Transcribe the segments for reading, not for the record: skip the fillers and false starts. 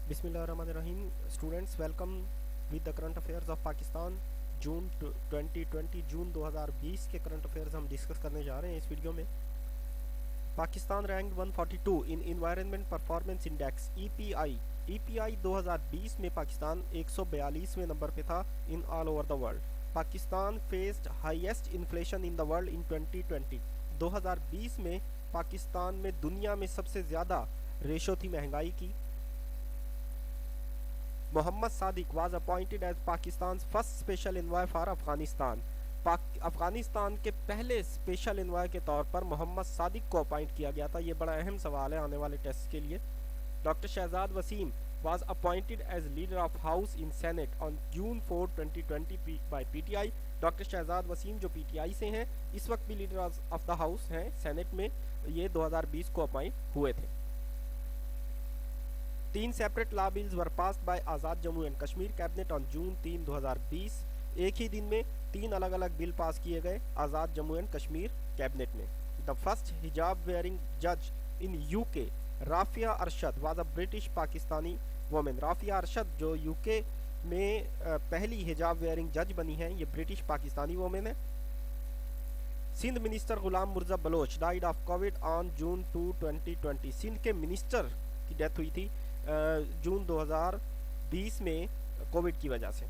बिस्मिल्लाहिर्रहमानिर्रहीम। Students, welcome with the current affairs of Pakistan. June 2020 June 2020 के current affairs हम discuss करने जा रहे हैं इस वीडियो में। Pakistan rank 142 in environment performance index EPI. EPI 2020 में पाकिस्तान 142वें नंबर पे था in all over the world. Pakistan faced highest inflation in the world in 2020। 2020 में पाकिस्तान में दुनिया में सबसे ज़्यादा रेशो थी महंगाई की। Mohammad Sadiq was appointed as Pakistan first special envoy for Afghanistan. Afghanistan के पहले स्पेशल एनवॉय के तौर पर मोहम्मद सादिक को अपॉइंट किया गया था। ये बड़ा अहम सवाल है आने वाले टेस्ट के लिए। Doctor Shahzad Waseem was appointed as leader of house in senate on June 4, 2020 by PTI। Doctor Shahzad Waseem जो पीटीआई से हैं, इस वक्त भी लीडर ऑफ द हाउस हैं सेनेट में। ये 2020 को अपॉइंट हुए थे। 3 separate law bills were passed by Azad Jammu and Kashmir cabinet on June 3, 2020। एक ही दिन में 3 अलग अलग बिल पास किए गए आज़ाद जम्मू एंड कश्मीर कैबिनेट में। द फर्स्ट हिजाब वेयरिंग जज in UK Rafia Arshad was a British Pakistani women. Rafia Arshad जो यूके में पहली हिजाब वेयरिंग जज बनी है, ये ब्रिटिश पाकिस्तानी वोमेन है। Sindh minister Ghulam Murtaza Baloch died of Covid on June 2, 2020। Sindh के मिनिस्टर की डेथ हुई थी जून 2020 में कोविड की वजह से।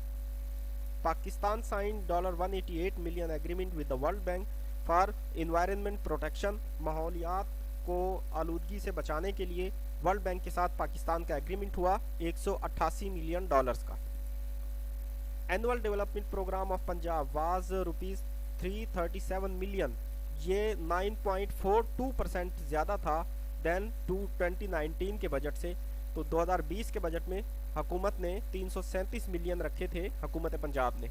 Pakistan sign $188 million agreement with the world bank for environment protection. माहौलियात को आलूदगी से बचाने के लिए वर्ल्ड बैंक के साथ पाकिस्तान का एग्रीमेंट हुआ $188 मिलियन का। Annual development programme of Punjab was ₹337 million. ये 9.42% ज़्यादा था देन 2019 के बजट से। तो 2020 के बजट में हुकूमत ने 337 मिलियन रखे थे हुकूमत पंजाब ने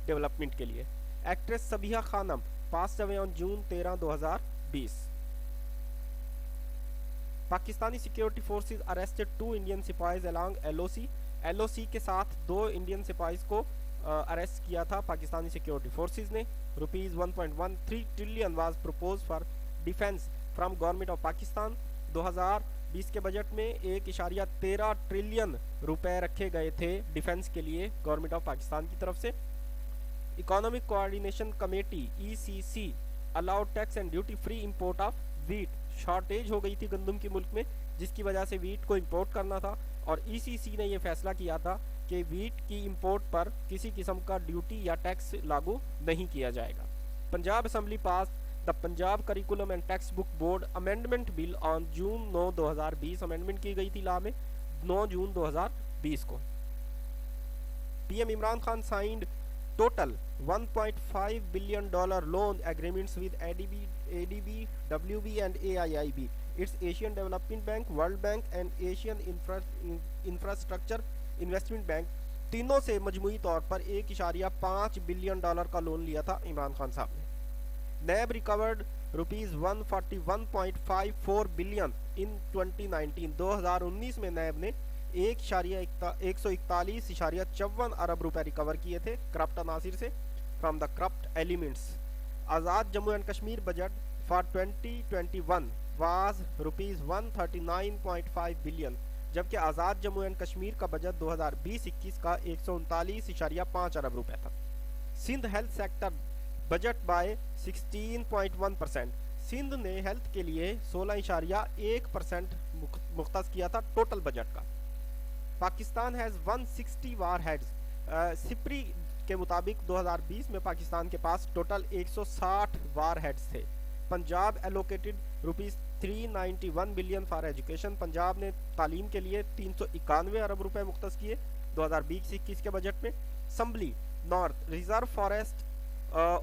डेवलपमेंट के लिए। Actress Sabiha Khanam passed away on June 13, 2020। Pakistani security forces arrested 2 Indian सिपाहीज अलोंग एलओसी। एलओसी के साथ 2 इंडियन सिपाहीज को अरेस्ट किया था पाकिस्तानी सिक्योरिटी फोर्सेस ने। ₹1.13 trillion was propose for defence from government of Pakistan. 2020 के बजट में 1.13 ट्रिलियन रुपए रखे गए थे डिफेंस के लिए गवर्नमेंट ऑफ पाकिस्तान की तरफ से। Economic coordination committee ECC allowed tax and duty free import of wheat. Shortage हो गई थी गंदम की मुल्क में, जिसकी वजह से वीट को इंपोर्ट करना था और ईसीसी ने यह फैसला किया था कि वीट की इंपोर्ट पर किसी किस्म का ड्यूटी या टैक्स लागू नहीं किया जाएगा। Punjab assembly pass the Punjab curriculum and text book board amendment bill on June 9, 2020। Amendment की गई थी लॉ में 9 जून 2020 को। PM Imran Khan signed total $1.5 billion loan agreements with ADB, WB and AIIB, it's Asian development bank, world bank and Asian infrastructure investment bank. तीनों से मजमूई तौर पर $1.5 billion का लोन लिया था इमरान खान साहब ने। नैब रिकवर्ड ₹141.54 बिलियन इन 2019। 2019 में नैब ने 141.54 अरब रुपए रिकवर किए थे करप्ट अनासिर से from the corrupt elements. Azad Jammu and Kashmir budget for 2021 was ₹139.5 billion, जबकि आज़ाद जम्मू एंड कश्मीर का बजट 2020-21 का 139.5 अरब रुपए था। Sindh health sector budget by 16.1%। Sindh ने हेल्थ के लिए 16.1% मुख्तस किया था टोटल बजट का। Pakistan has 160 war heads. SIPRI के मुताबिक 2020 में पाकिस्तान के पास टोटल 160 वार हेड्स थे। Punjab allocated ₹391 billion for education. Punjab ने तालीम के लिए 391 अरब रुपए मुख्तस किए 2020-21 के बजट में। Assembly north reserve forest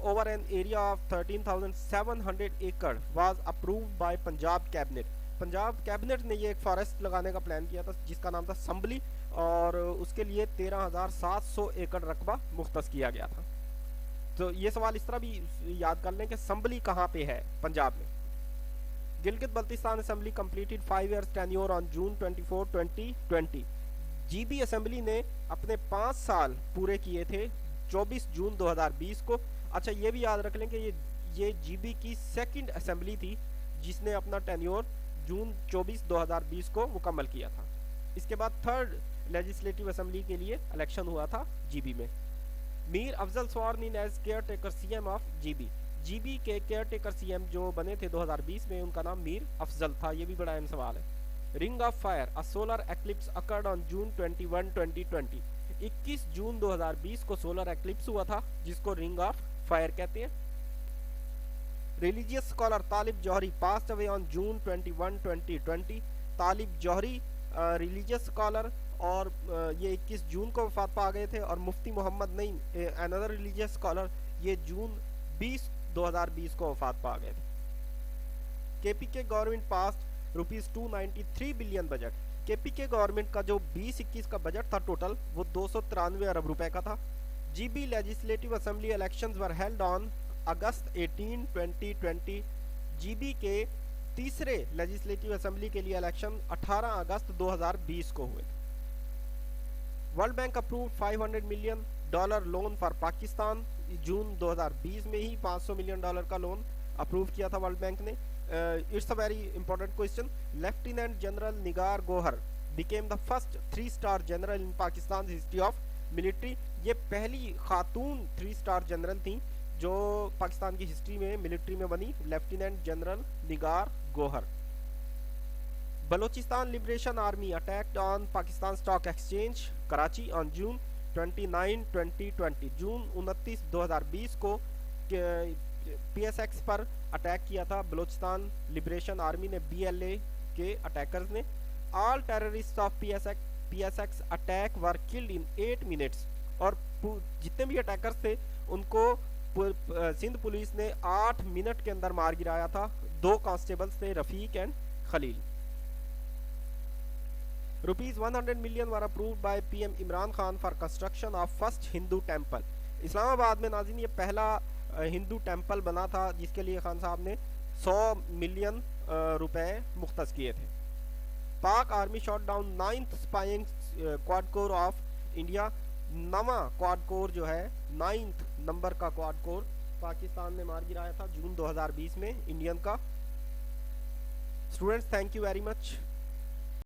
over an area of 13,700 एकड़ was approved by Punjab cabinet. Punjab cabinet ने ये एक फॉरेस्ट लगाने का प्लान किया था जिसका नाम था असम्बली, और उसके लिए 13,700 एकड़ रकबा मुख्तस किया गया था। तो ये सवाल इस तरह भी याद कर लें कि असम्बली कहाँ पे है पंजाब में। Gilgit Baltistan assembly completed 5 years tenure on June 24, 2020। GB assembly ने अपने 5 साल पूरे किए थे 24 जून 2020 को। अच्छा, ये भी याद रख लें कि ये जीबी की सेकंड असेंबली थी जिसने अपना टेन्योर जून 24, 2020 को मुकम्मल किया था। इसके बाद थर्ड लेजिस्लेटिव असेंबली के लिए इलेक्शन हुआ था जीबी में। Mir Afzal sworn in as caretaker CM of GB. GB के केयर टेकर सीएम जो बने थे 2020 में, उनका नाम मीर अफजल था। ये भी बड़ा अहम सवाल है। Ring of fire, a solar eclipse occurred on June 21, 2020। 21 जून 2020 को सोलर एक्लिप्स हुआ था, जिसको रिंग ऑफ फायर कहते हैं। Religious scholar Talib Jauhari passed away on June 21, 2020। Talib Jauhari religious scholar और ये 21 जून को वफात पा गए थे। और Mufti Mohammad Naeem, another religious scholar, ये जून 20, 2020 को वफात पा गए थे। KPK government passed ₹293 billion budget. KPK government का जो 2021 का बजट था टोटल, वो 293 अरब रुपए का था। GB legislative assembly elections were held on August 18, 2020। GB के तीसरे लेजिस्लेटिव असेंबली के लिए इलेक्शन 18 अगस्त 2020 को हुए। World bank approve $500 million loan for Pakistan. June 2020 में ही $500 मिलियन का लोन अप्रूव किया था वर्ल्ड बैंक ने। It's a very important question. Lieutenant general Nigar Gohar became the first three star general in Pakistan history of military. ये पहली खातून 3-स्टार जनरल थी जो पाकिस्तान की हिस्ट्री में मिलिट्री में बनी, lieutenant general Nigar Gohar. Balochistan liberation army attacked on Pakistan stock exchange Karachi on June 29, 2020। जून 29, 2020 को PSX पर अटैक किया था बलोचिस्तान लिबरेशन आर्मी ने, BLA के अटैकर्स ने। All terrorist of PSX attack were killed in 8 minutes. और जितने भी अटैकर्स थे उनको सिंध पुलिस ने 8 मिनट के अंदर मार गिराया था। 2 कांस्टेबल्स थे, Rafiq and Khalil. ₹100 million were approved by PM Imran Khan for construction of first Hindu temple. Islamabad में नाज़रीन ये पहला हिंदू टेम्पल बना था जिसके लिए खान साहब ने 100 मिलियन रुपए मुख्तस किए थे। Pak army shot down 9th spying quadcopter of India. 9वां क्वाड कोर जो है, 9th नंबर का क्वाड कोर पाकिस्तान ने मार गिराया था जून 2020 में इंडियन का। Students, thank you very much.